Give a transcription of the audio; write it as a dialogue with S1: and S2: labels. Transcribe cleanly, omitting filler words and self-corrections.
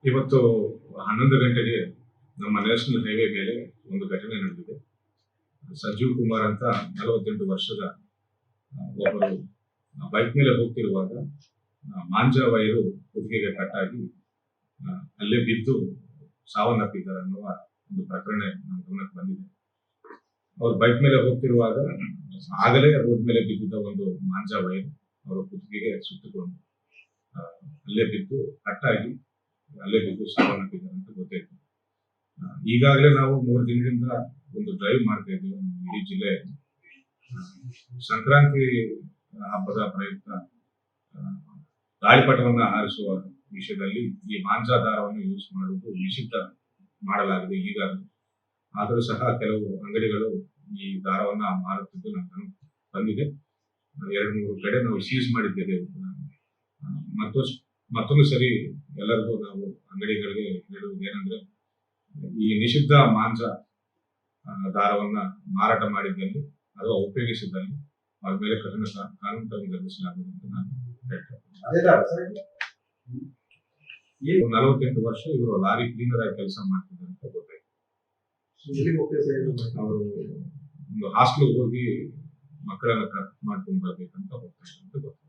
S1: ಇವತ್ತು 11 ಗಂಟೆಗೆ ನಮ್ಮ ನ್ಯಾಷನಲ್ ಹೈವೇ ಮೇಲೆ ಒಂದು ಘಟನೆ ನಡೆದಿದೆ. ಸಂಜೀವ್ ಕುಮಾರ್ ಅಂತ 48 ವರ್ಷದ ಒಬ್ಬರು ಬೈಕ್ ಮೇಲೆ ಹೋಗ್ತಿರುವಾಗ ಮಾಂಜಾ ವೈರು ಕುತ್ತಿಗೆಗೆ ಕಟ್ಟಾಗಿ ಅಲ್ಲೇ ಬಿದ್ದು ಸಾವನ್ನಪ್ಪಿದ್ದಾರೆ ಅನ್ನುವ ಒಂದು ಪ್ರಕರಣ ನಮ್ಮ ಗಮನಕ್ಕೆ ಬಂದಿದೆ. ಅವರು ಬೈಕ್ ಮೇಲೆ ಹೋಗ್ತಿರುವಾಗ ಆಗಲೇ ರೋಡ್ ಮೇಲೆ ಬಿದ್ದಿದ್ದ ಒಂದು ಮಾಂಜಾ ವೈರು ಅವರ ಕುತ್ತಿಗೆಗೆ ಸುತ್ತಿಕೊಂಡು ಅಲ್ಲೇ ಬಿದ್ದು ಕಟ್ಟಾಗಿ ಅಲ್ಲೇ ಬಿದ್ದು ಸಾವನ್ನಪ್ಪಿದ್ದಾರೆ ಅಂತ ಗೊತ್ತಾಯ್ತು. ಈಗಾಗಲೇ ನಾವು 3 ದಿನದಿಂದ ಒಂದು ಡ್ರೈವ್ ಮಾಡ್ತಾ ಇದ್ದೀವಿ ನಮ್ಮ ಇಡೀ ಜಿಲ್ಲೆಯಲ್ಲಿ. ಸಂಕ್ರಾಂತಿ ಹಬ್ಬದ ಪ್ರಯುಕ್ತ ಗಾಳಿಪಟವನ್ನು ಹಾರಿಸುವ ವಿಷಯದಲ್ಲಿ ಈ ಮಾಂಜಾ ದಾರವನ್ನು ಯೂಸ್ ಮಾಡುವುದು ನಿಷಿದ್ಧ ಮಾಡಲಾಗಿದೆ ಈಗಾಗಲೇ. ಆದರೂ ಸಹ ಕೆಲವು ಅಂಗಡಿಗಳು ಈ ದಾರವನ್ನ ಮಾರುತ್ತಿದ್ದು ನಮ್ಗೆ ಬಂದಿದೆ. 2-3 ಕಡೆ ನಾವು ಸೀಸ್ ಮಾಡಿದ್ದೇವೆ. ಮತ್ತೊಂದು ಸರಿ ಎಲ್ಲರಿಗೂ ನಾವು ಅಂಗಡಿಗಳಿಗೆ ಹೇಳುವುದು ಏನಂದ್ರೆ, ಈ ನಿಷಿದ್ಧ ಮಾಂಜಾ ದಾರವನ್ನ ಮಾರಾಟ ಮಾಡಿದ್ದಲ್ಲಿ ಅಥವಾ ಉಪಯೋಗಿಸಿದ್ದಲ್ಲಿ ಅವ್ರ ಮೇಲೆ ಕಠಿಣ ಕಾನೂನು ಕ್ರಮ ಜರುಗಿಸಲಾಗುವುದು ಅಂತ ನಾನು ಹೇಳ್ತೇನೆ. 48 ವರ್ಷ ಇವರು ಲಾರಿ ಕ್ಲೀನರ್ ಆಗಿ ಕೆಲಸ ಮಾಡ್ತಿದ್ದಾರೆ ಅಂತ ಗೊತ್ತಾಯ್ತು. ಅವರು ಒಂದು ಹಾಸ್ಟೆಲ್ ಹೋಗಿ ಮಕ್ಕಳನ್ನ ಕರೆಕ್ಟ್ ಮಾಡ್ಕೊಂಡು ಬರ್ಬೇಕಂತ ಹೋಗ್ತಾರೆ ಅಂತ ಗೊತ್ತಾಯ್ತು.